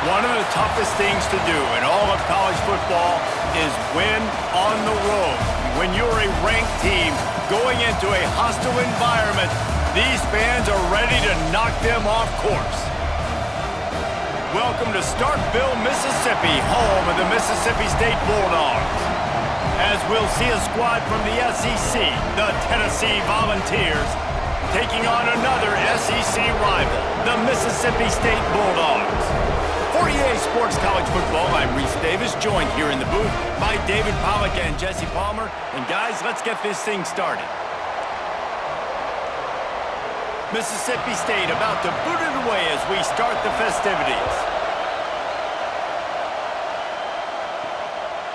One of the toughest things to do in all of college football is win on the road. When you're a ranked team going into a hostile environment, these fans are ready to knock them off course. Welcome to Starkville, Mississippi, home of the Mississippi State Bulldogs. As we'll see a squad from the SEC, the Tennessee Volunteers, taking on another SEC rival, the Mississippi State Bulldogs. For EA Sports College Football, I'm Reese Davis, joined here in the booth by David Pollack and Jesse Palmer. And guys, let's get this thing started. Mississippi State about to boot it away as we start the festivities.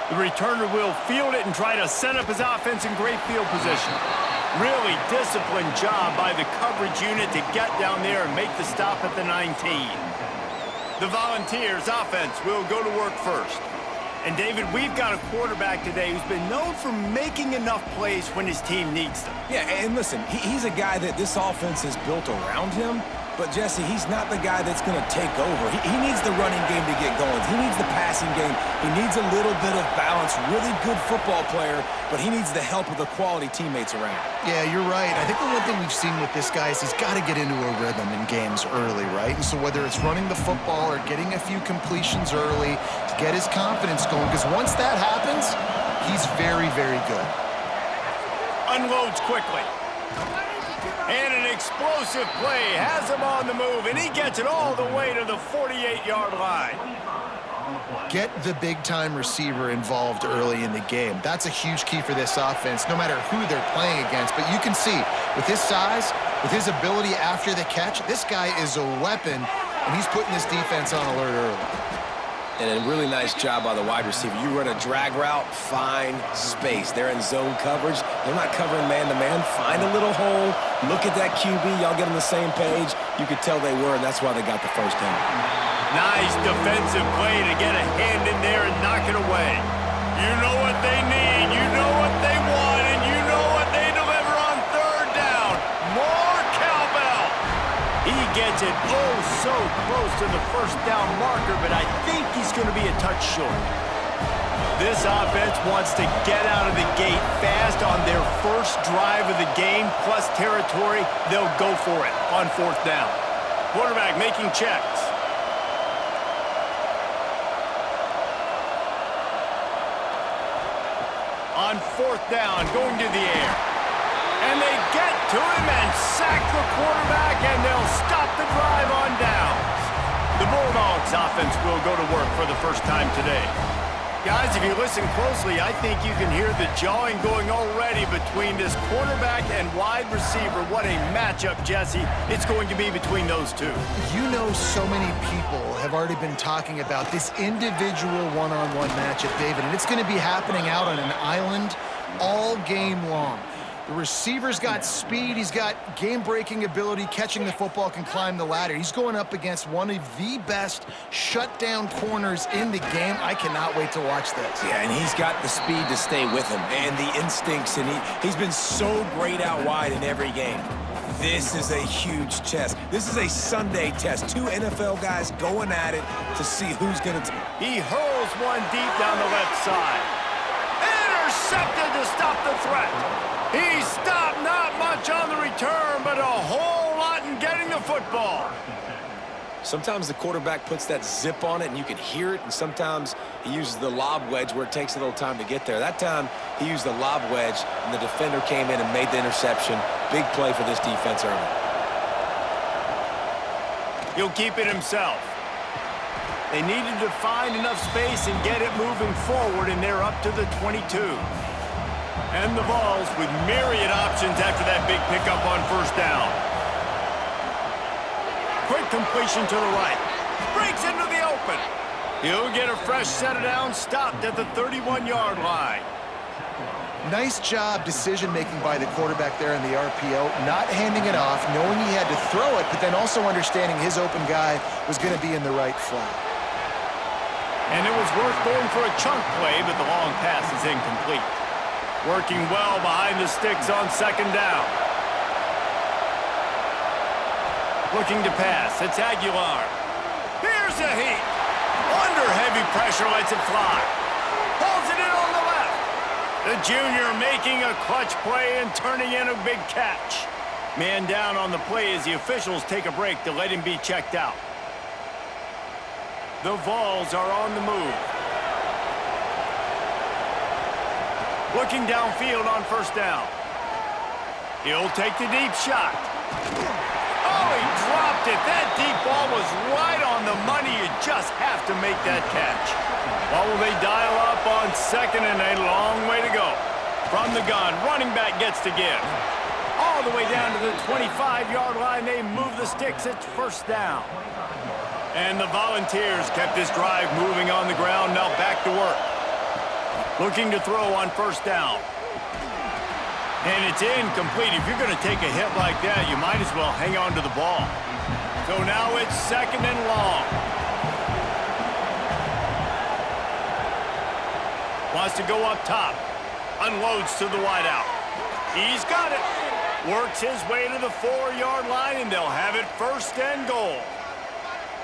The returner will field it and try to set up his offense in great field position. Really disciplined job by the coverage unit to get down there and make the stop at the 19. The Volunteers offense will go to work first. And David, we've got a quarterback today who's been known for making enough plays when his team needs them. Yeah, and listen, he's a guy that this offense is built around him. But, Jesse, he's not the guy that's going to take over. He needs the running game to get going. He needs the passing game. He needs a little bit of balance. Really good football player, but he needs the help of the quality teammates around. Yeah, you're right. I think the one thing we've seen with this guy is he's got to get into a rhythm in games early, right? And so whether it's running the football or getting a few completions early to get his confidence going, because once that happens, he's very, very good. Unloads quickly. And an explosive play has him on the move, and he gets it all the way to the 48-yard line. Get the big-time receiver involved early in the game. That's a huge key for this offense, no matter who they're playing against. But you can see, with his size, with his ability after the catch, this guy is a weapon, and he's putting this defense on alert early. And a really nice job by the wide receiver. You run a drag route, find space. They're in zone coverage. They're not covering man-to-man. Find a little hole. Look at that QB. Y'all get on the same page. You could tell they were, and that's why they got the first down. Nice defensive play to get a hand in there and knock it away. You know what they need. You know what they want, and you know what they deliver on third down. More cowbell. He gets it so close to the first down marker, but I think he's going to be a touch short. This offense wants to get out of the gate fast on their first drive of the game, plus territory. They'll go for it on fourth down. Quarterback making checks. On fourth down, going to the air. And they get to him and sack the quarterback, and they'll stop the drive on downs. The Bulldogs offense will go to work for the first time today. Guys, if you listen closely, I think you can hear the jawing going already between this quarterback and wide receiver. What a matchup, Jesse, it's going to be between those two. You know, so many people have already been talking about this individual one-on-one matchup, David, and it's going to be happening out on an island all game long. The receiver's got speed, he's got game-breaking ability, catching the football, can climb the ladder. He's going up against one of the best shutdown corners in the game. I cannot wait to watch this. Yeah, and he's got the speed to stay with him and the instincts, and he's been so great out wide in every game. This is a huge test. This is a Sunday test. Two NFL guys going at it to see who's going to... He hurls one deep down the left side. Intercepted to stop the threat. He stopped, not much on the return, but a whole lot in getting the football. Sometimes the quarterback puts that zip on it and you can hear it, and sometimes he uses the lob wedge where it takes a little time to get there. That time he used the lob wedge and the defender came in and made the interception. Big play for this defense early. He'll keep it himself. They needed to find enough space and get it moving forward, and they're up to the 22. And the Vols with myriad options after that big pickup on first down. Quick completion to the right. Breaks into the open. He'll get a fresh set of downs, stopped at the 31-yard line. Nice job decision-making by the quarterback there in the RPO, not handing it off, knowing he had to throw it, but then also understanding his open guy was going to be in the right flat. And it was worth going for a chunk play, but the long pass is incomplete. Working well behind the sticks on second down. Looking to pass. It's Aguilar. Here's a heat. pressure, lets it fly. Pulls it in on the left. The junior making a clutch play and turning in a big catch. Man down on the play as the officials take a break to let him be checked out. The Vols are on the move. Looking downfield on first down. He'll take the deep shot. Oh, he dropped it. That deep ball was right on the money. You just have to make that catch. Well, will they dial up on second and a long way to go? From the gun, running back gets to give. All the way down to the 25-yard line. They move the sticks. It's first down. And the Volunteers kept this drive moving on the ground. Now back to work. Looking to throw on first down. And it's incomplete. If you're going to take a hit like that, you might as well hang on to the ball. So now it's second and long. Wants to go up top. Unloads to the wideout. He's got it. Works his way to the 4-yard line, and they'll have it first and goal.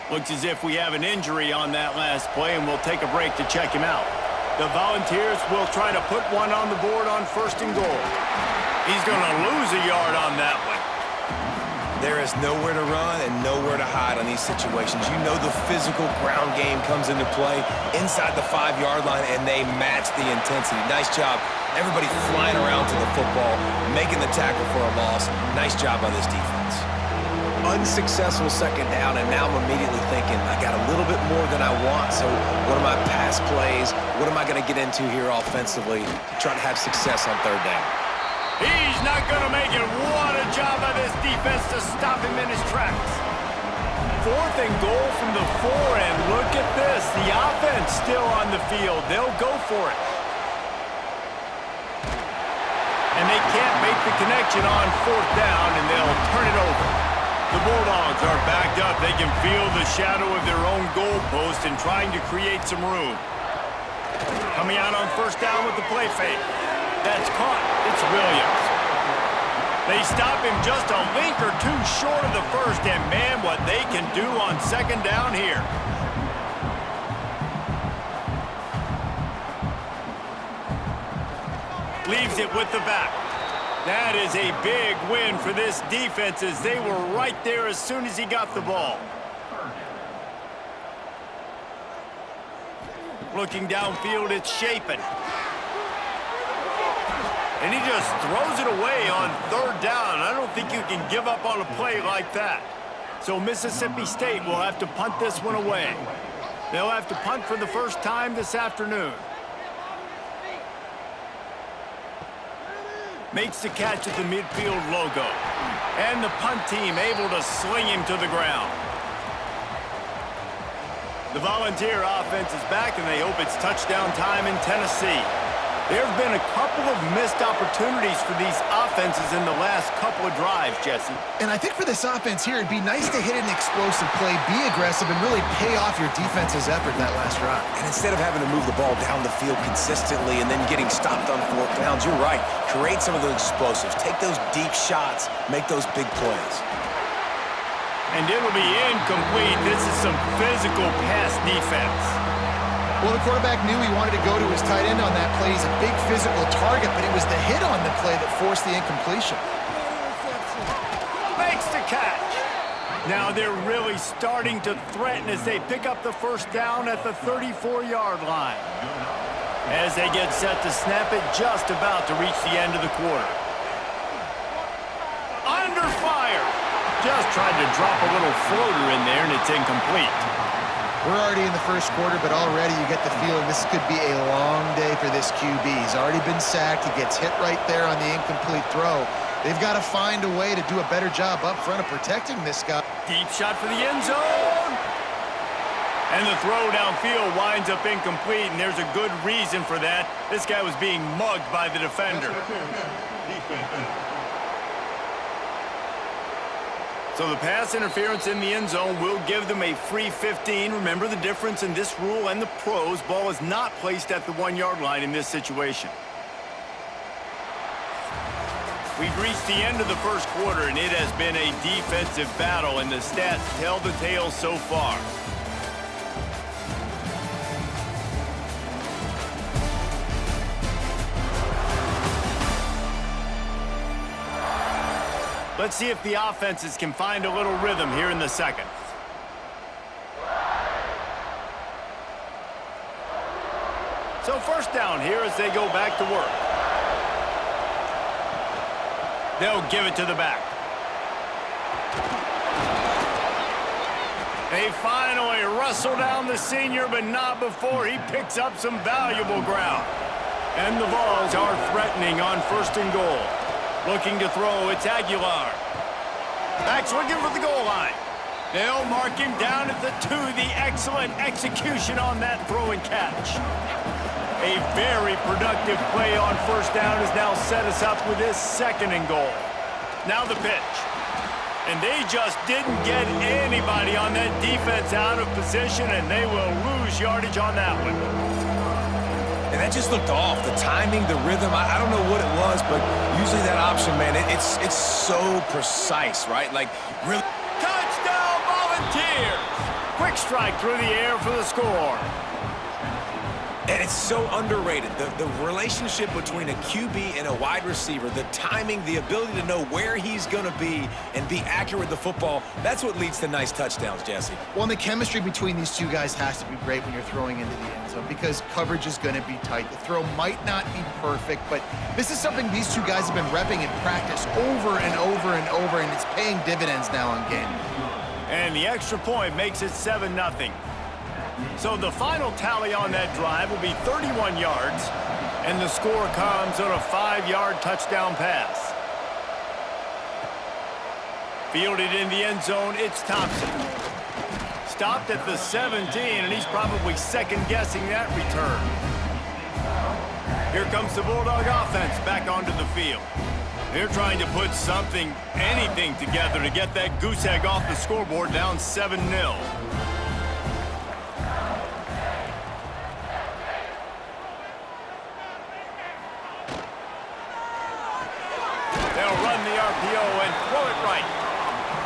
Looks as if we have an injury on that last play, and we'll take a break to check him out. The Volunteers will try to put one on the board on first and goal. He's going to lose a yard on that one. There is nowhere to run and nowhere to hide on these situations. You know the physical ground game comes into play inside the 5-yard line, and they match the intensity. Nice job. Everybody flying around to the football, making the tackle for a loss. Nice job by this defense. Unsuccessful second down, and now I'm immediately thinking, I got a little bit more than I want, so what are my pass plays? What am I going to get into here offensively to try to have success on third down? He's not going to make it. What a job by this defense to stop him in his tracks. Fourth and goal from the 4, and look at this. The offense still on the field. They'll go for it. And they can't make the connection on fourth down, and they'll turn it over. The Bulldogs are backed up. They can feel the shadow of their own goalpost and trying to create some room. Coming out on first down with the play fake. That's caught. It's Williams. They stop him just a link or two short of the first, and man, what they can do on second down here. Leaves it with the back. That is a big win for this defense as they were right there as soon as he got the ball. Looking downfield, it's Shapen. And he just throws it away on third down. I don't think you can give up on a play like that. So Mississippi State will have to punt this one away. They'll have to punt for the first time this afternoon. Makes the catch at the midfield logo. And the punt team able to sling him to the ground. The Volunteer offense is back, and they hope it's touchdown time in Tennessee. There have been a couple of missed opportunities for these offenses in the last couple of drives, Jesse. And I think for this offense here, it'd be nice to hit an explosive play, be aggressive, and really pay off your defense's effort that last drive. And instead of having to move the ball down the field consistently and then getting stopped on fourth downs, you're right. Create some of those explosives. Take those deep shots. Make those big plays. And it'll be incomplete. This is some physical pass defense. Well, the quarterback knew he wanted to go to his tight end on that play. He's a big physical target, but it was the hit on the play that forced the incompletion. Makes the catch. Now they're really starting to threaten as they pick up the first down at the 34-yard line. As they get set to snap it, just about to reach the end of the quarter. Under fire. Just tried to drop a little floater in there, and it's incomplete. We're already in the first quarter, but already you get the feeling this could be a long day for this QB. He's already been sacked. He gets hit right there on the incomplete throw. They've got to find a way to do a better job up front of protecting this guy. Deep shot for the end zone. And the throw downfield winds up incomplete, and there's a good reason for that. This guy was being mugged by the defender. So the pass interference in the end zone will give them a free 15. Remember the difference in this rule and the pros. Ball is not placed at the 1-yard line in this situation. We've reached the end of the first quarter, and it has been a defensive battle, and the stats tell the tale so far. Let's see if the offenses can find a little rhythm here in the second. So first down here as they go back to work. They'll give it to the back. They finally wrestle down the senior, but not before he picks up some valuable ground. And the Vols are threatening on 1st and goal. Looking to throw, it's Aguilar. Back's looking for the goal line. They'll mark him down at the 2. The excellent execution on that throw and catch. A very productive play on 1st down has now set us up with this 2nd and goal. Now the pitch. And they just didn't get anybody on that defense out of position, and they will lose yardage on that one. And that just looked off. The timing, the rhythm, I don't know what it was, but usually that option, man, it's so precise, right? Like, really. Touchdown, Volunteers! Quick strike through the air for the score. And it's so underrated. The relationship between a QB and a wide receiver, the timing, the ability to know where he's going to be and be accurate with the football, that's what leads to nice touchdowns, Jesse. Well, and the chemistry between these two guys has to be great when you're throwing into the end zone because coverage is going to be tight. The throw might not be perfect, but this is something these two guys have been repping in practice over and over and over, and it's paying dividends now on game. And the extra point makes it 7-0. So the final tally on that drive will be 31 yards, and the score comes on a 5-yard touchdown pass. Fielded in the end zone, it's Thompson. Stopped at the 17, and he's probably second-guessing that return. Here comes the Bulldog offense back onto the field. They're trying to put something, anything together to get that goose egg off the scoreboard down 7-0. They'll run the RPO and throw it right.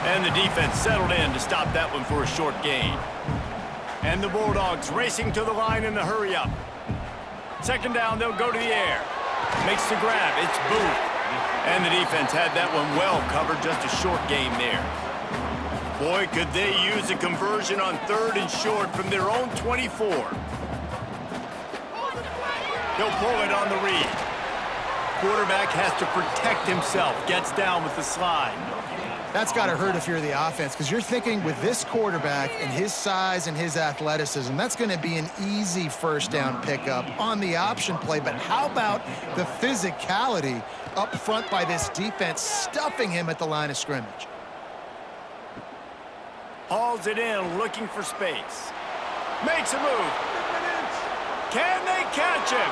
And the defense settled in to stop that one for a short gain. And the Bulldogs racing to the line in the hurry-up. 2nd down, they'll go to the air. Makes the grab, it's Booth. And the defense had that one well covered, just a short game there. Boy, could they use a conversion on 3rd and short from their own 24. He'll pull it on the read. Quarterback has to protect himself, gets down with the slide. That's got to hurt if you're the offense because you're thinking with this quarterback and his size and his athleticism, that's going to be an easy 1st down pickup on the option play. But how about the physicality up front by this defense, stuffing him at the line of scrimmage? Hauls it in, looking for space. Makes a move. Can they catch him?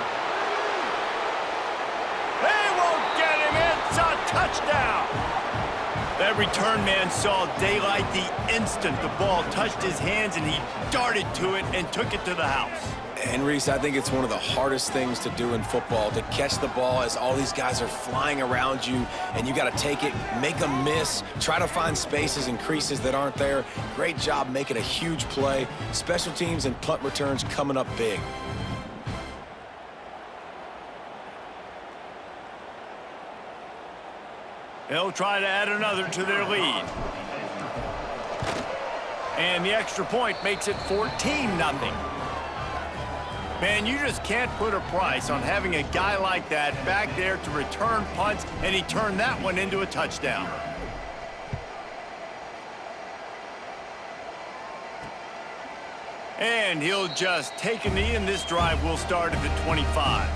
They won't get him. It's a touchdown. That return man saw daylight the instant the ball touched his hands, and he darted to it and took it to the house. And, Reese, I think it's one of the hardest things to do in football, to catch the ball as all these guys are flying around you, and you got to take it, make a miss, try to find spaces and creases that aren't there. Great job making a huge play. Special teams and punt returns coming up big. They'll try to add another to their lead. And the extra point makes it 14-0. Man, you just can't put a price on having a guy like that back there to return punts, and he turned that one into a touchdown. And he'll just take a knee, and this drive will start at the 25.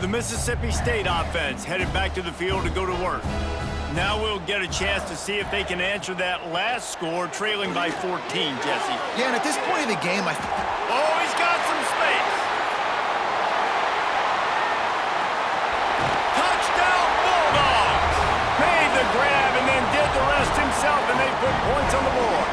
The Mississippi State offense headed back to the field to go to work. Now we'll get a chance to see if they can answer that last score, trailing by 14, Jesse. Yeah, and at this point in the game, Oh, he's got some space. Touchdown, Bulldogs! Made the grab and then did the rest himself, and they put points on the board.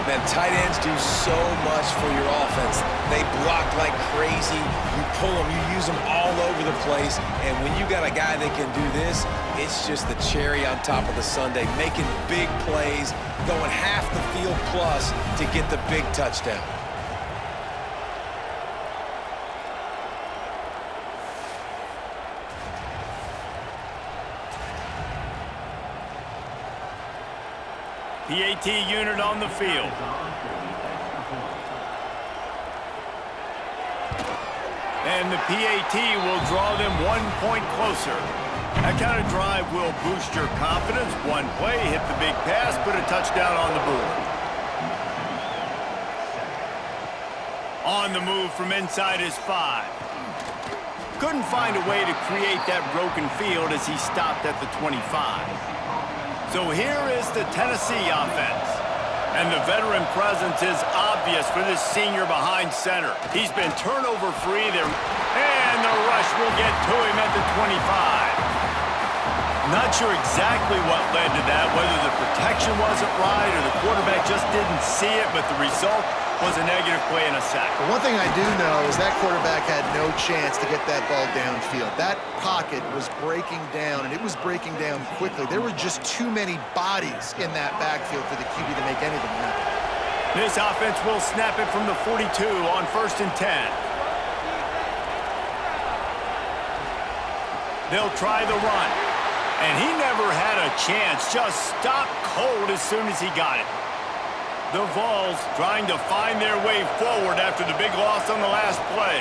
Man, tight ends do so much for your offense. They block like crazy. You pull them, you use them all over the place. And when you got a guy that can do this, it's just the cherry on top of the sundae, making big plays, going half the field plus to get the big touchdown. PAT unit on the field. And the PAT will draw them 1 point closer. That kind of drive will boost your confidence. One play, hit the big pass, put a touchdown on the board. On the move from inside his 5. Couldn't find a way to create that broken field as he stopped at the 25. So here is the Tennessee offense. And the veteran presence is obvious for this senior behind center. He's been turnover-free there. And the rush will get to him at the 25. Not sure exactly what led to that, whether the protection wasn't right or the quarterback just didn't see it, but the result was a negative play and a sack. But one thing I do know is that quarterback had no chance to get that ball downfield. That pocket was breaking down, and it was breaking down quickly. There were just too many bodies in that backfield for the QB to make anything happen. This offense will snap it from the 42 on 1st and 10. They'll try the run. And he never had a chance, just stopped cold as soon as he got it. The Vols trying to find their way forward after the big loss on the last play.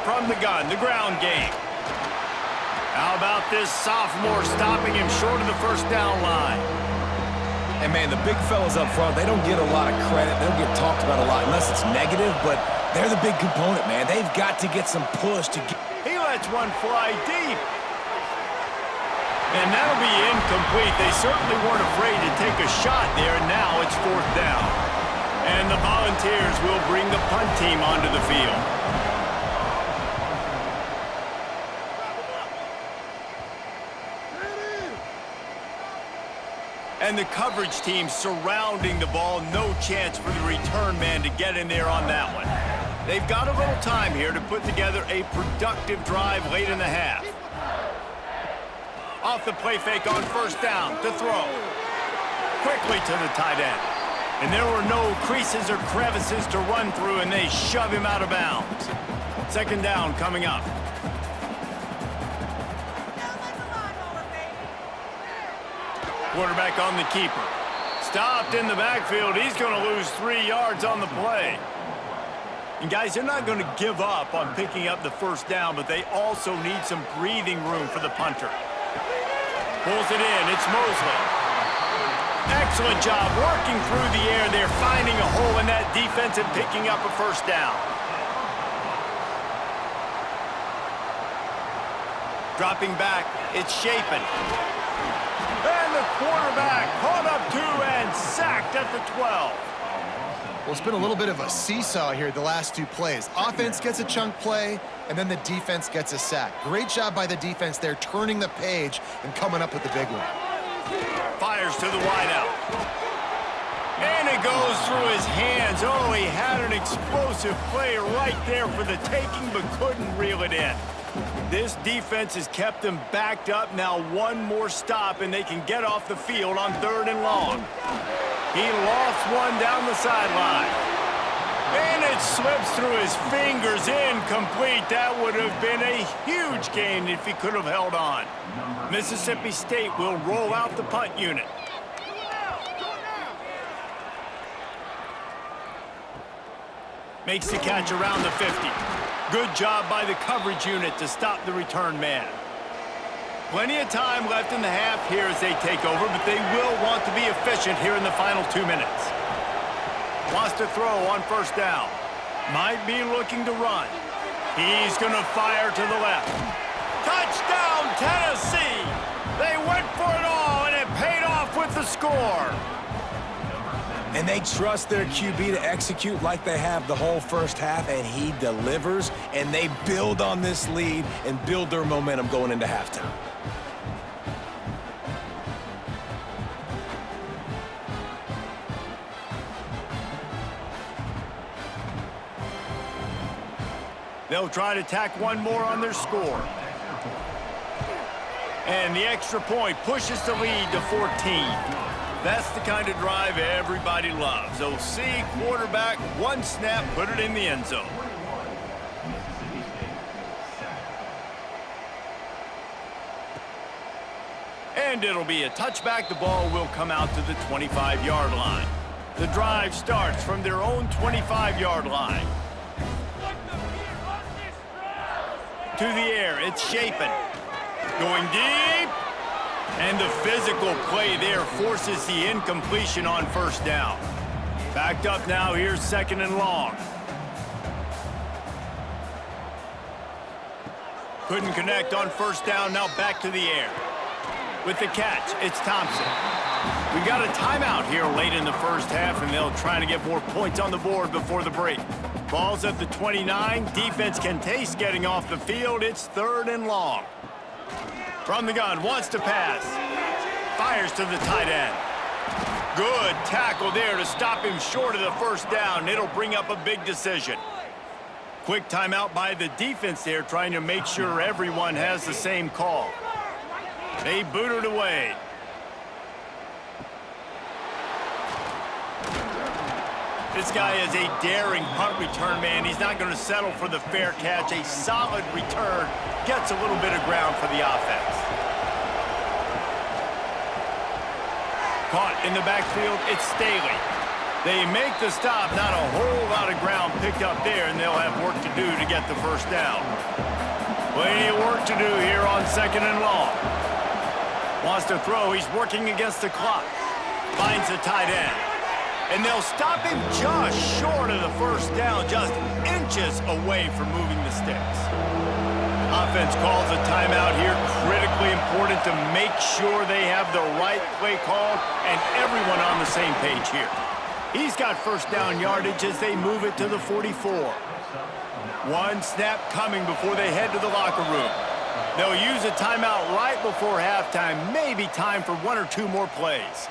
From the gun, the ground game. How about this sophomore stopping him short of the first down line? And, man, the big fellas up front, they don't get a lot of credit. They don't get talked about a lot unless it's negative, but they're the big component, man. They've got to get some push to get... He lets one fly deep. And that'll be incomplete. They certainly weren't afraid to take a shot there, and now it's 4th down. And the Volunteers will bring the punt team onto the field. And the coverage team surrounding the ball. No chance for the return man to get in there on that one. They've got a little time here to put together a productive drive late in the half. Off the play fake on 1st down to throw. Quickly to the tight end. And there were no creases or crevices to run through, and they shove him out of bounds. 2nd down coming up. Quarterback on the keeper. Stopped in the backfield. He's going to lose 3 yards on the play. And guys, they're not going to give up on picking up the 1st down, but they also need some breathing room for the punter. Pulls it in. It's Mosley. Excellent job working through the air. They're finding a hole in that defense and picking up a 1st down. Dropping back. It's Shapen. And the quarterback caught up 2 and sacked at the 12. Well, it's been a little bit of a seesaw here the last 2 plays. Offense gets a chunk play, and then the defense gets a sack. Great job by the defense there, turning the page and coming up with the big one. Fires to the wideout. And it goes through his hands. Oh, he had an explosive play right there for the taking, but couldn't reel it in. This defense has kept them backed up. Now 1 more stop, and they can get off the field on 3rd and long. He lofts one down the sideline. And it slips through his fingers, incomplete. That would have been a huge gain if he could have held on. Mississippi State will roll out the punt unit. Makes the catch around the 50. Good job by the coverage unit to stop the return man. Plenty of time left in the half here as they take over, but they will want to be efficient here in the final 2 minutes. Wants to throw on 1st down. Might be looking to run. He's going to fire to the left. Touchdown, Tennessee! They went for it all, and it paid off with the score. And they trust their QB to execute like they have the whole 1st half, and he delivers, and they build on this lead and build their momentum going into halftime. They'll try to tack 1 more on their score. And the extra point pushes the lead to 14. That's the kind of drive everybody loves. OC, quarterback, 1 snap, put it in the end zone. And it'll be a touchback. The ball will come out to the 25-yard line. The drive starts from their own 25-yard line. To the air, it's Shapen. Going deep. And the physical play there forces the incompletion on first down. Backed up now, here's 2nd and long. Couldn't connect on first down, now back to the air. With the catch, it's Thompson. We got a timeout here late in the first half, and they'll try to get more points on the board before the break. Ball's at the 29. Defense can taste getting off the field. It's 3rd and long. From the gun, wants to pass. Fires to the tight end. Good tackle there to stop him short of the first down. It'll bring up a big decision. Quick timeout by the defense there, trying to make sure everyone has the same call. They boot it away. This guy is a daring punt return man. He's not going to settle for the fair catch. A solid return gets a little bit of ground for the offense. Caught in the backfield, it's Staley. They make the stop, not a whole lot of ground picked up there, and they'll have work to do to get the first down. Plenty of work to do here on 2nd and long. Wants to throw, he's working against the clock. Finds the tight end. And they'll stop him just short of the first down, just inches away from moving the sticks. Offense calls a timeout here. Critically important to make sure they have the right play call and everyone on the same page here. He's got first down yardage as they move it to the 44. One snap coming before they head to the locker room. They'll use a timeout right before halftime. Maybe time for 1 or 2 more plays.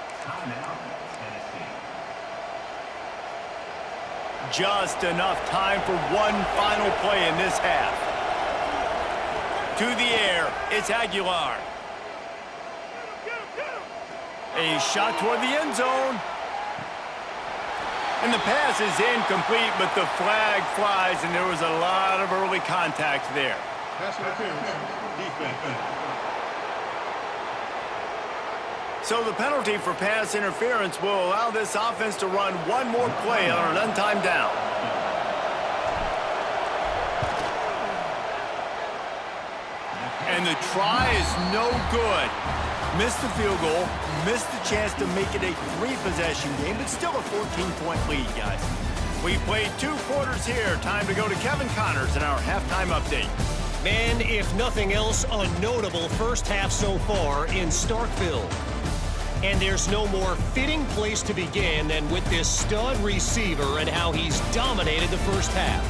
Just enough time for one final play in this half. To the air, it's Aguilar. A shot toward the end zone. And the pass is incomplete, but the flag flies, and there was a lot of early contact there. Pass interference, defense. So the penalty for pass interference will allow this offense to run one more play on an untimed down. And the try is no good. Missed the field goal, missed the chance to make it a 3-possession game, but still a 14-point lead, guys. We've played 2 quarters here. Time to go to Kevin Connors in our halftime update. Man, if nothing else, a notable first half so far in Starkville. And there's no more fitting place to begin than with this stud receiver and how he's dominated the first half.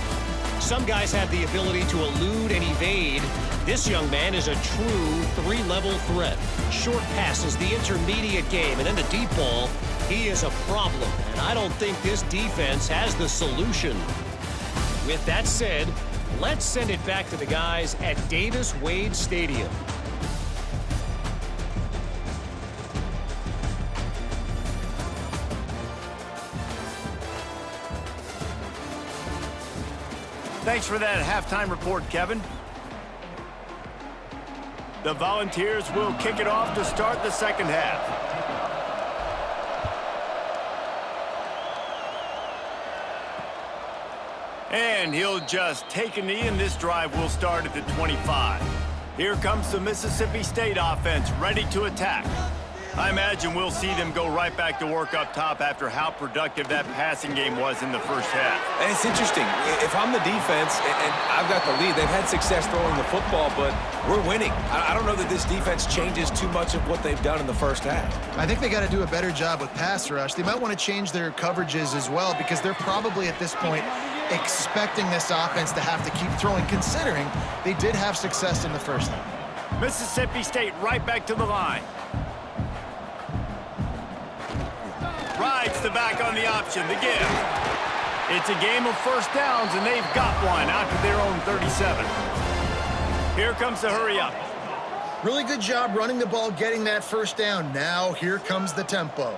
Some guys have the ability to elude and evade. This young man is a true 3-level threat. Short passes, the intermediate game, and then the deep ball. He is a problem, and I don't think this defense has the solution. With that said, let's send it back to the guys at Davis-Wade Stadium. Thanks for that halftime report, Kevin. The Volunteers will kick it off to start the second half. And he'll just take a knee, and this drive will start at the 25. Here comes the Mississippi State offense, ready to attack. I imagine we'll see them go right back to work up top after how productive that passing game was in the first half. And it's interesting. If I'm the defense and I've got the lead, they've had success throwing the football, but we're winning. I don't know that this defense changes too much of what they've done in the first half. I think they got to do a better job with pass rush. They might want to change their coverages as well, because they're probably at this point expecting this offense to have to keep throwing, considering they did have success in the first half. Mississippi State right back to the line. Rides the back on the option, the give. It's a game of first downs, and they've got one out to their own 37. Here comes the hurry up. Really good job running the ball, getting that first down. Now here comes the tempo.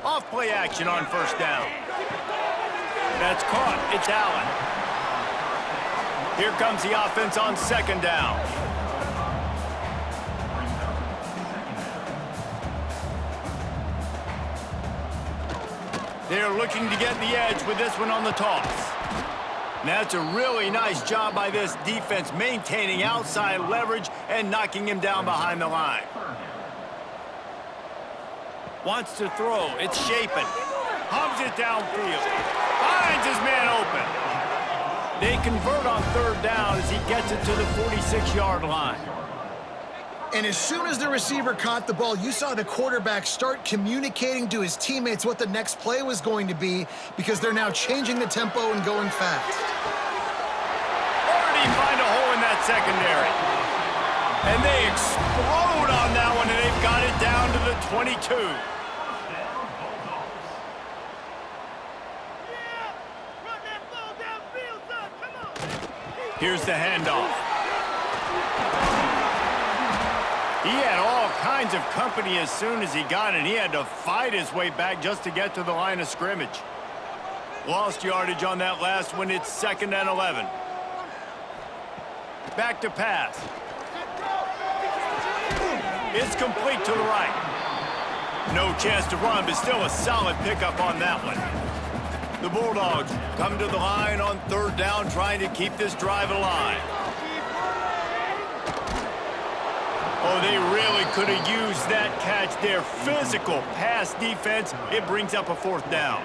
Off play action on first down. That's caught. It's Allen. Here comes the offense on second down. They're looking to get the edge with this one on the toss. And that's a really nice job by this defense, maintaining outside leverage and knocking him down behind the line. Wants to throw. It's shaping. Hums it downfield. Finds his man open. They convert on third down as he gets it to the 46-yard line. And as soon as the receiver caught the ball, you saw the quarterback start communicating to his teammates what the next play was going to be because they're now changing the tempo and going fast. Already find a hole in that secondary. And they explode on that one, and they've got it down to the 22. Here's the handoff. He had all kinds of company as soon as he got it. He had to fight his way back just to get to the line of scrimmage. Lost yardage on that last one. It's 2nd and 11. Back to pass. It's complete to the right. No chance to run, but still a solid pickup on that one. The Bulldogs come to the line on third down, trying to keep this drive alive. Oh, they really could have used that catch there. Physical pass defense. It brings up a 4th down.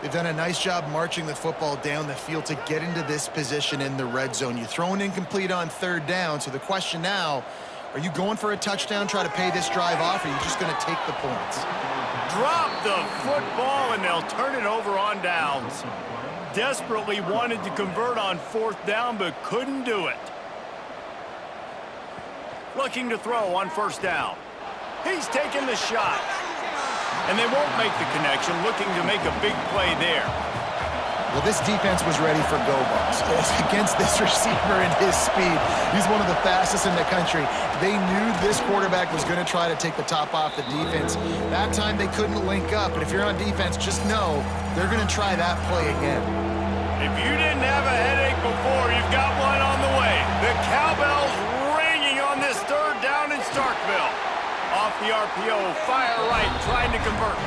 They've done a nice job marching the football down the field to get into this position in the red zone. You throw an incomplete on third down, so the question now, are you going for a touchdown, try to pay this drive off, or are you just going to take the points? Drop the football, and they'll turn it over on downs. Desperately wanted to convert on 4th down, but couldn't do it. Looking to throw on 1st down. He's taking the shot. And they won't make the connection, looking to make a big play there. Well, this defense was ready for go-bucks against this receiver and his speed. He's one of the fastest in the country. They knew this quarterback was going to try to take the top off the defense. That time they couldn't link up, but if you're on defense, just know they're going to try that play again. If you didn't have a headache before, you've got one on the way. The cowbell's ringing on this 3rd down in Starkville. Off the RPO, fire right, trying to convert.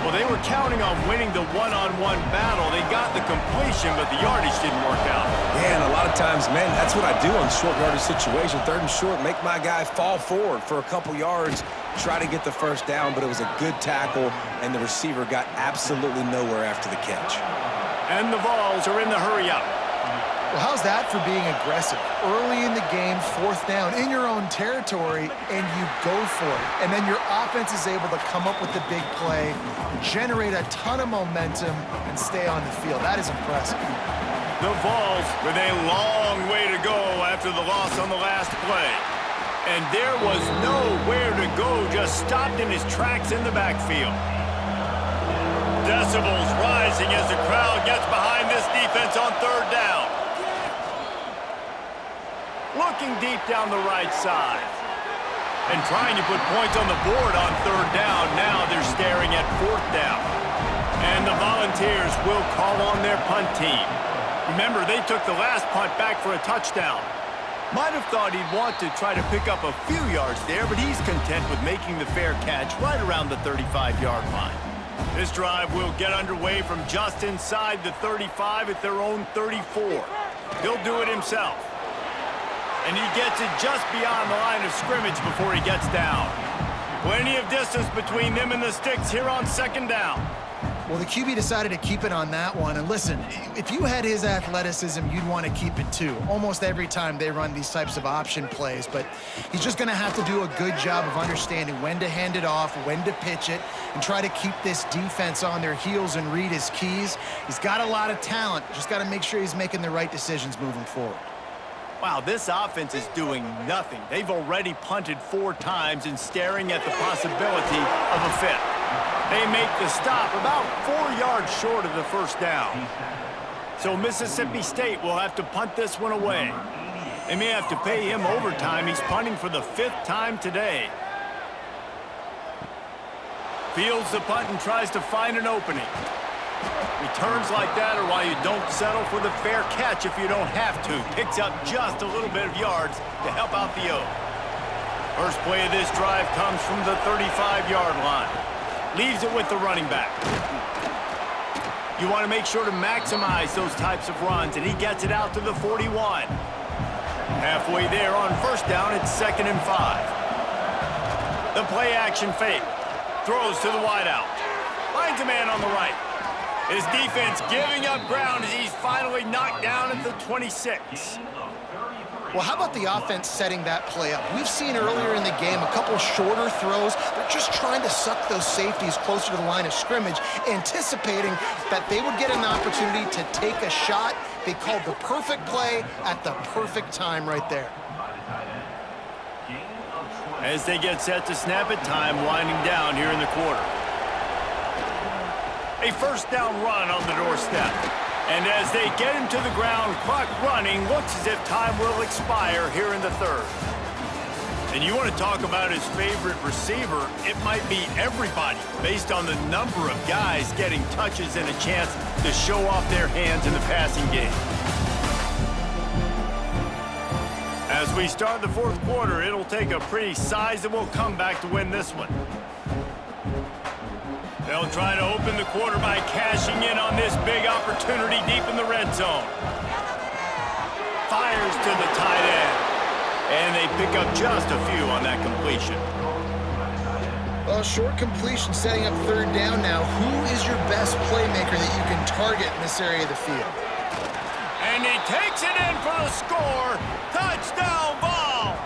Well, they were counting on winning the one-on-one battle. They got the completion, but the yardage didn't work out. Yeah, and a lot of times, man, that's what I do on short yardage situation. 3rd and short, make my guy fall forward for a couple yards, try to get the 1st down, but it was a good tackle, and the receiver got absolutely nowhere after the catch. And the Vols are in the hurry-up. Well, how's that for being aggressive? Early in the game, 4th down, in your own territory, and you go for it. And then your offense is able to come up with the big play, generate a ton of momentum, and stay on the field. That is impressive. The Vols with a long way to go after the loss on the last play. And there was nowhere to go, just stopped in his tracks in the backfield. Decibels rising as the crowd gets behind this defense on 3rd down. Looking deep down the right side. And trying to put points on the board on 3rd down. Now they're staring at 4th down. And the Volunteers will call on their punt team. Remember, they took the last punt back for a touchdown. Might have thought he'd want to try to pick up a few yards there, but he's content with making the fair catch right around the 35-yard line. This drive will get underway from just inside the 35 at their own 34. He'll do it himself. And he gets it just beyond the line of scrimmage before he gets down. Plenty of distance between them and the sticks here on 2nd down. Well, the QB decided to keep it on that one. And listen, if you had his athleticism, you'd want to keep it too. Almost every time they run these types of option plays. But he's just going to have to do a good job of understanding when to hand it off, when to pitch it, and try to keep this defense on their heels and read his keys. He's got a lot of talent. Just got to make sure he's making the right decisions moving forward. Wow, this offense is doing nothing. They've already punted 4 times and staring at the possibility of a 5th. They make the stop about 4 yards short of the 1st down. So Mississippi State will have to punt this one away. They may have to pay him overtime. He's punting for the 5th time today. Fields the punt and tries to find an opening. Returns like that are why you don't settle for the fair catch if you don't have to. Picks up just a little bit of yards to help out the O. First play of this drive comes from the 35-yard line. Leaves it with the running back. You want to make sure to maximize those types of runs, and he gets it out to the 41. Halfway there on first down, it's 2nd and 5. The play action fake. Throws to the wideout. Finds a man on the right. His defense giving up ground as he's finally knocked down at the 26. Well, how about the offense setting that play up? We've seen earlier in the game a couple shorter throws. They're just trying to suck those safeties closer to the line of scrimmage, anticipating that they would get an opportunity to take a shot. They called the perfect play at the perfect time right there. As they get set to snap it, time winding down here in the quarter. A first down run on the doorstep. And as they get him to the ground, clock running, looks as if time will expire here in the third. And you want to talk about his favorite receiver, it might be everybody, based on the number of guys getting touches and a chance to show off their hands in the passing game. As we start the fourth quarter, it'll take a pretty sizable comeback to win this one. They'll try to open the quarter by cashing in on this big opportunity deep in the red zone. Fires to the tight end. And they pick up just a few on that completion. Well, short completion setting up third down now. Who is your best playmaker that you can target in this area of the field? And he takes it in for the score. Touchdown, Vols!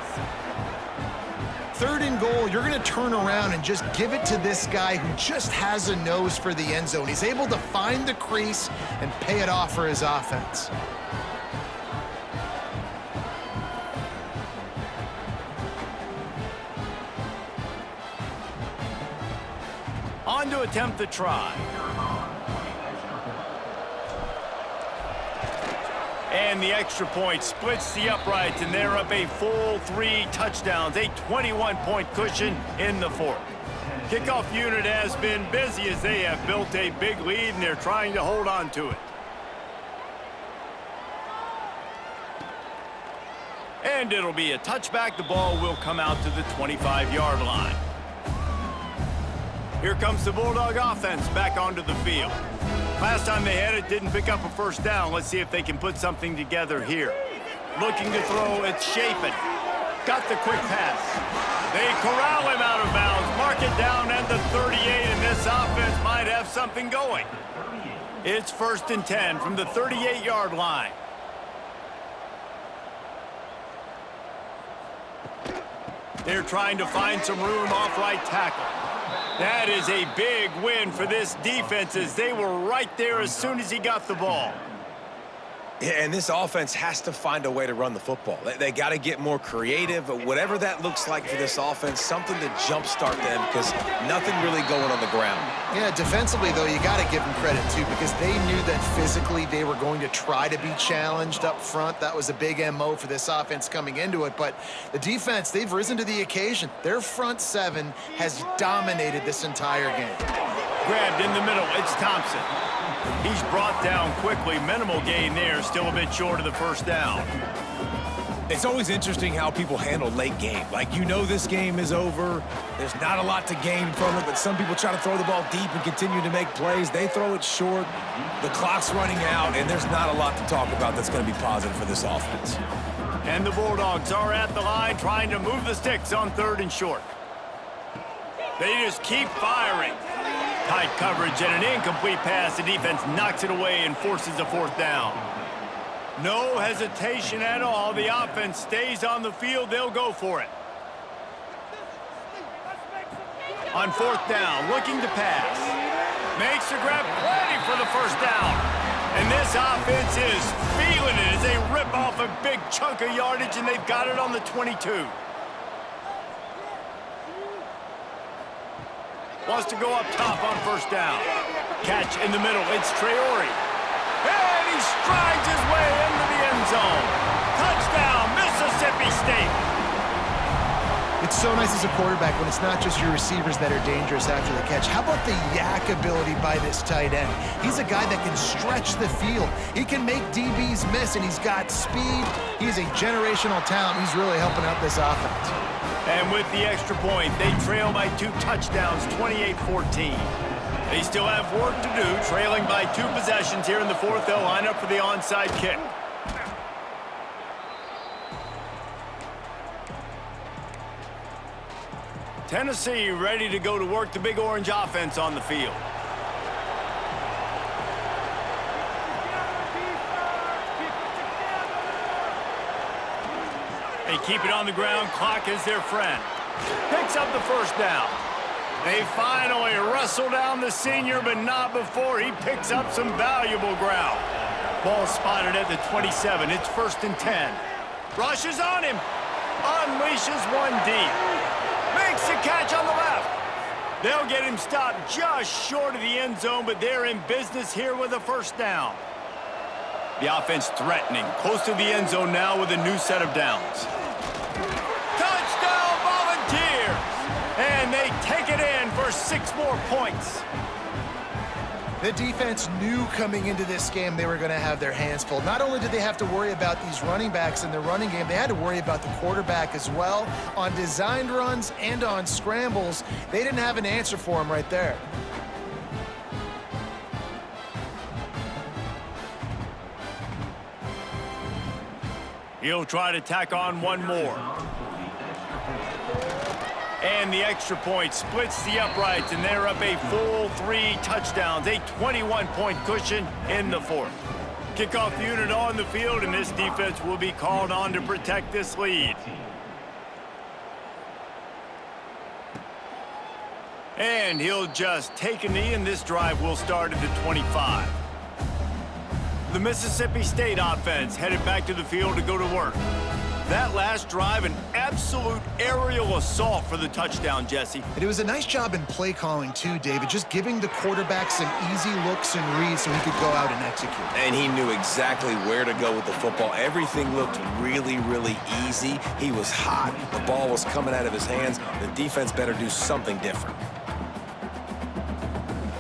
3rd and goal, you're going to turn around and just give it to this guy who just has a nose for the end zone. He's able to find the crease and pay it off for his offense. On to attempt the try. And the extra point splits the uprights, and they're up a full 3 touchdowns, a 21-point cushion in the fourth. Kickoff unit has been busy as they have built a big lead, and they're trying to hold on to it. And it'll be a touchback. The ball will come out to the 25-yard line. Here comes the Bulldog offense back onto the field. Last time they had it, didn't pick up a first down. Let's see if they can put something together here. Looking to throw, it's Chapin. Got the quick pass. They corral him out of bounds, mark it down at the 38, and this offense might have something going. It's 1st and 10 from the 38-yard line. They're trying to find some room off right tackle. That is a big win for this defense as they were right there as soon as he got the ball. Yeah, and this offense has to find a way to run the football. They got to get more creative, but whatever that looks like for this offense, something to jumpstart them because nothing really going on the ground. Yeah, defensively, though, you got to give them credit, too, because they knew that physically they were going to try to be challenged up front. That was a big MO for this offense coming into it. But the defense, they've risen to the occasion. Their front 7 has dominated this entire game. Grabbed in the middle, it's Thompson. He's brought down quickly. Minimal gain there, still a bit short of the first down. It's always interesting how people handle late game. Like, you know this game is over. There's not a lot to gain from it, but some people try to throw the ball deep and continue to make plays. They throw it short. The clock's running out, and there's not a lot to talk about that's going to be positive for this offense. And the Bulldogs are at the line trying to move the sticks on 3rd and short. They just keep firing. Tight coverage and an incomplete pass. The defense knocks it away and forces a 4th down. No hesitation at all. The offense stays on the field. They'll go for it. On 4th down, looking to pass. Makes the grab, plenty for the first down. And this offense is feeling it as they rip off a big chunk of yardage, and they've got it on the 22. Wants to go up top on 1st down. Catch in the middle, it's Traore. And he strides his way into the end zone. Touchdown, Mississippi State. It's so nice as a quarterback when it's not just your receivers that are dangerous after the catch. How about the yak ability by this tight end? He's a guy that can stretch the field. He can make DBs miss, and he's got speed. He's a generational talent. He's really helping out this offense. And with the extra point, they trail by 2 touchdowns, 28-14. They still have work to do, trailing by 2 possessions here in the fourth. They'll line up for the onside kick. Tennessee ready to go to work the Big Orange offense on the field. They keep it on the ground. Clock is their friend. Picks up the first down. They finally wrestle down the senior, but not before he picks up some valuable ground. Ball spotted at the 27. It's 1st and 10. Rushes on him. Unleashes one deep. Makes the catch on the left. They'll get him stopped just short of the end zone, but they're in business here with a first down. The offense threatening. Close to the end zone now with a new set of downs. Touchdown Volunteers! And they take it in for 6 more points. The defense knew coming into this game they were going to have their hands full. Not only did they have to worry about these running backs in the running game, they had to worry about the quarterback as well. On designed runs and on scrambles, they didn't have an answer for him right there. He'll try to tack on one more. And the extra point splits the uprights, and they're up a full 3 touchdowns, a 21-point cushion in the fourth. Kickoff unit on the field, and this defense will be called on to protect this lead. And he'll just take a knee, and this drive will start at the 25. The Mississippi State offense headed back to the field to go to work. That last drive, an absolute aerial assault for the touchdown, Jesse. And it was a nice job in play calling too, David, just giving the quarterback some easy looks and reads so he could go out and execute. And he knew exactly where to go with the football. Everything looked really, really easy. He was hot. The ball was coming out of his hands. The defense better do something different.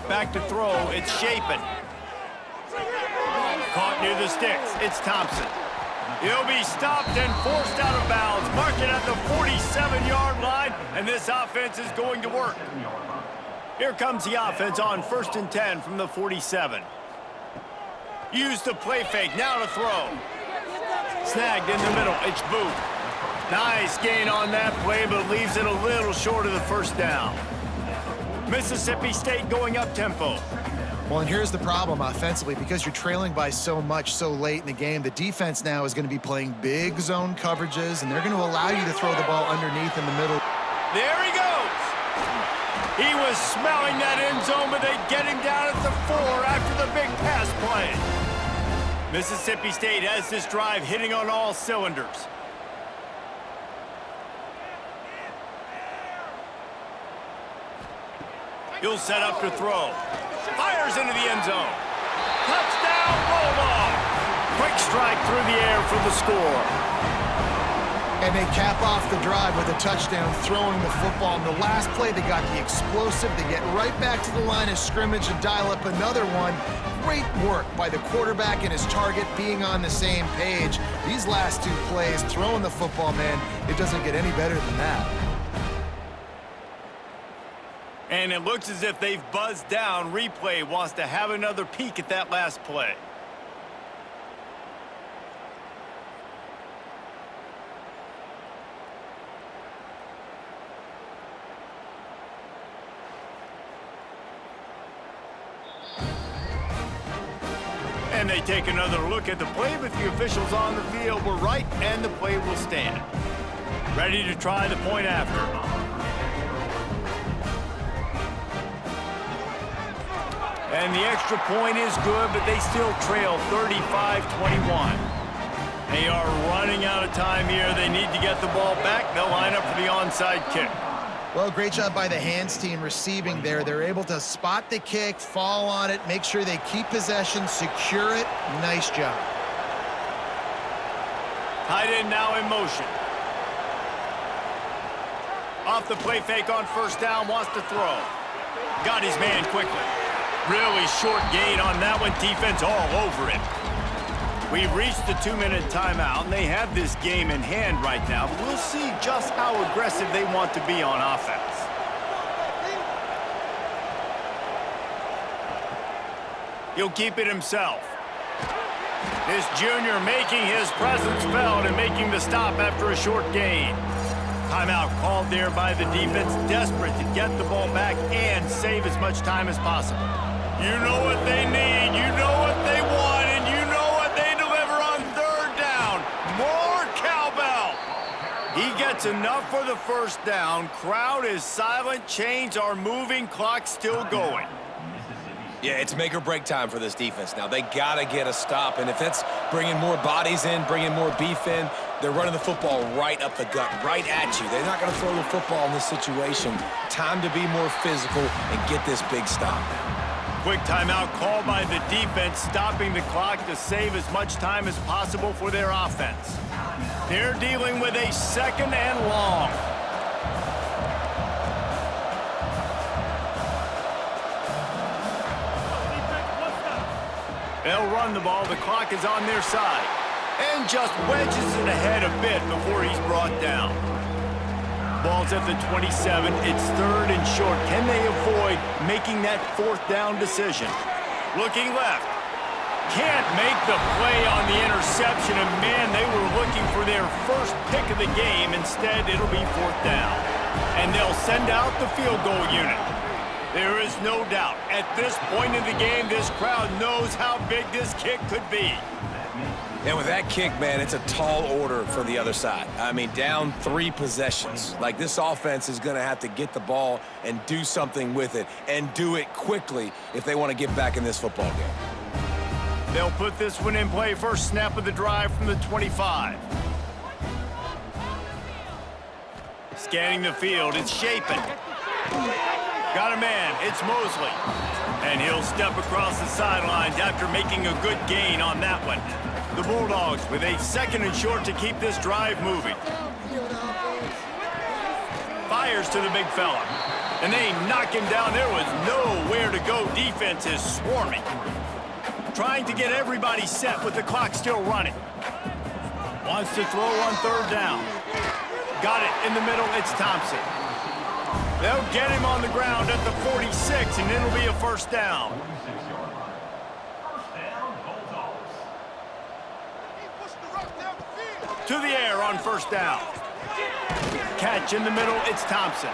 Back to throw, it's Shapen. Caught near the sticks, it's Thompson. He'll be stopped and forced out of bounds. Mark it at the 47-yard line, and this offense is going to work. Here comes the offense on 1st and 10 from the 47. Use the play fake, now to throw. Snagged in the middle, it's Booth. Nice gain on that play, but leaves it a little short of the first down. Mississippi State going up tempo. Well, and here's the problem offensively. Because you're trailing by so much so late in the game, the defense now is going to be playing big zone coverages, and they're going to allow you to throw the ball underneath in the middle. There he goes. He was smelling that end zone, but they get him down at the 4 after the big pass play. Mississippi State has this drive hitting on all cylinders. He'll set up to throw. Fires into the end zone. Touchdown, Bulldogs! Quick strike through the air for the score. And they cap off the drive with a touchdown throwing the football. In the last play, they got the explosive. They get right back to the line of scrimmage and dial up another one. Great work by the quarterback and his target being on the same page. These last 2 plays, throwing the football, man, it doesn't get any better than that. And it looks as if they've buzzed down. Replay wants to have another peek at that last play. And they take another look at the play, but the officials on the field were right, and the play will stand. Ready to try the point after. And the extra point is good, but they still trail 35-21. They are running out of time here. They need to get the ball back. They'll line up for the onside kick. Well, great job by the hands team receiving there. They're able to spot the kick, fall on it, make sure they keep possession, secure it. Nice job. Tight end now in motion. Off the play fake on first down, wants to throw. Got his man quickly. Really short gain on that one. Defense all over it. We've reached the 2-minute timeout, and they have this game in hand right now. But we'll see just how aggressive they want to be on offense. He'll keep it himself. This junior making his presence felt and making the stop after a short gain. Timeout called there by the defense, desperate to get the ball back and save as much time as possible. You know what they need, you know what they want, and you know what they deliver on third down. More cowbell. He gets enough for the first down. Crowd is silent, chains are moving, clock still going. Yeah, it's make or break time for this defense now. They got to get a stop, and if it's bringing more bodies in, bringing more beef in, they're running the football right up the gut, right at you. They're not going to throw the football in this situation. Time to be more physical and get this big stop. Quick timeout called by the defense, stopping the clock to save as much time as possible for their offense. They're dealing with a 2nd and long. They'll run the ball. The clock is on their side. And just wedges it ahead a bit before he's brought down. Ball's at the 27. It's 3rd and short. Can they avoid making that 4th down decision? Looking left. Can't make the play on the interception. And, man, they were looking for their first pick of the game. Instead, it'll be 4th down. And they'll send out the field goal unit. There is no doubt, at this point in the game, this crowd knows how big this kick could be. And with that kick, man, it's a tall order for the other side. I mean, down 3 possessions. Like, this offense is going to have to get the ball and do something with it, and do it quickly if they want to get back in this football game. They'll put this one in play. First snap of the drive from the 25. Scanning the field, it's Shapen. Got a man, it's Mosley. And he'll step across the sidelines after making a good gain on that one. The Bulldogs with a 2nd and short to keep this drive moving. Fires to the big fella. And they knock him down. There was nowhere to go. Defense is swarming. Trying to get everybody set with the clock still running. Wants to throw on 3rd down. Got it in the middle, it's Thompson. They'll get him on the ground at the 46, and it'll be a 1st down. To the air on 1st down. Catch in the middle, it's Thompson.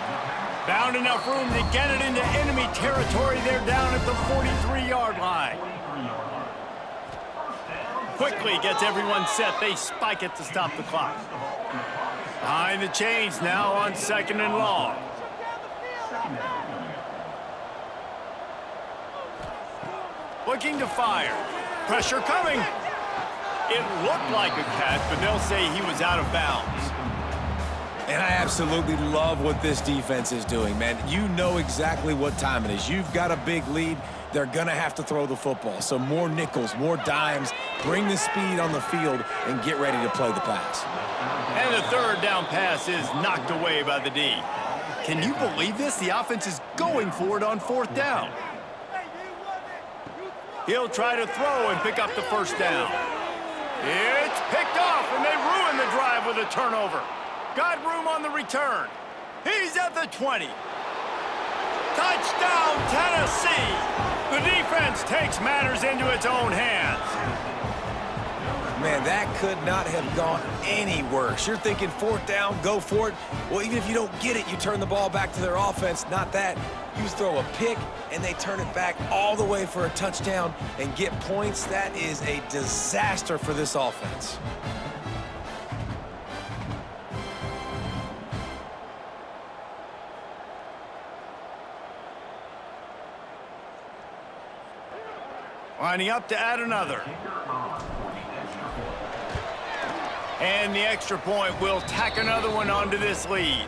Found enough room to get it into enemy territory. They're down at the 43-yard line. Quickly gets everyone set. They spike it to stop the clock. Behind the chains now on 2nd and long. Looking to fire. Pressure coming. It looked like a catch, but they'll say he was out of bounds. And I absolutely love what this defense is doing, man. You know exactly what time it is. You've got a big lead. They're going to have to throw the football. So more nickels, more dimes. Bring the speed on the field and get ready to play the pass. And the 3rd down pass is knocked away by the D. Can you believe this? The offense is going for it on 4th down. He'll try to throw and pick up the 1st down. It's picked off, and they ruin the drive with a turnover. Got room on the return. He's at the 20. Touchdown, Tennessee! The defense takes matters into its own hands. Man, that could not have gone any worse. You're thinking 4th down, go for it. Well, even if you don't get it, you turn the ball back to their offense. Not that. You throw a pick, and they turn it back all the way for a touchdown and get points. That is a disaster for this offense. Lining up to add another. And the extra point will tack another one onto this lead.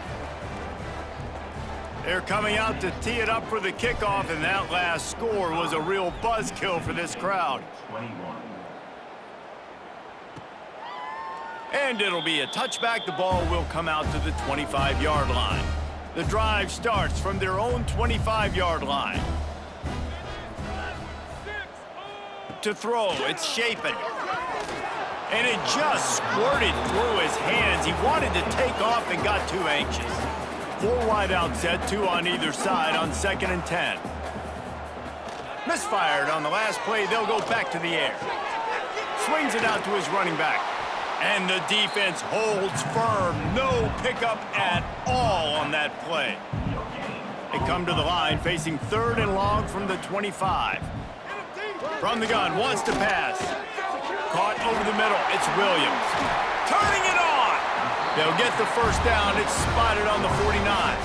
They're coming out to tee it up for the kickoff, and that last score was a real buzzkill for this crowd. And it'll be a touchback. The ball will come out to the 25-yard line. The drive starts from their own 25-yard line. To throw, it's Shapen. and it just squirted through his hands. He wanted to take off and got too anxious. 4 wide out set, 2 on either side on 2nd and 10. Misfired on the last play. They'll go back to the air. Swings it out to his running back. And the defense holds firm. No pickup at all on that play. They come to the line facing 3rd and long from the 25. From the gun, wants to pass. Caught over the middle. It's Williams. Turning it on. They'll get the first down. It's spotted on the 49.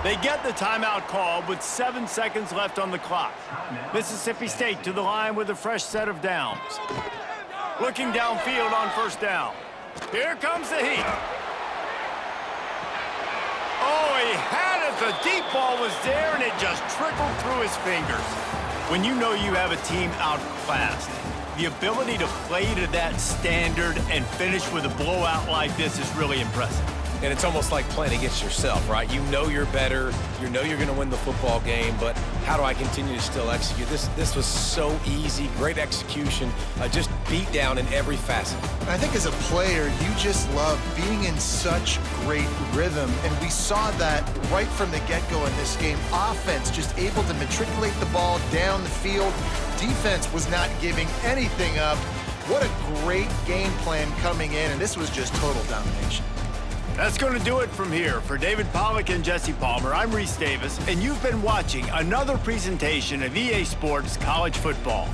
They get the timeout called with 7 seconds left on the clock. Mississippi State to the line with a fresh set of downs. Looking downfield on 1st down. Here comes the heat. Oh, he had it. The deep ball was there, and it just trickled through his fingers. When you know you have a team outclassed, the ability to play to that standard and finish with a blowout like this is really impressive. And it's almost like playing against yourself, right? You know you're better. You know you're going to win the football game, but how do I continue to still execute? This was so easy, great execution, just beat down in every facet. I think as a player, you just love being in such great rhythm, and we saw that right from the get-go in this game. Offense just able to matriculate the ball down the field. Defense was not giving anything up. What a great game plan coming in, and this was just total domination. That's going to do it from here. For David Pollack and Jesse Palmer, I'm Reese Davis, and you've been watching another presentation of EA Sports College Football.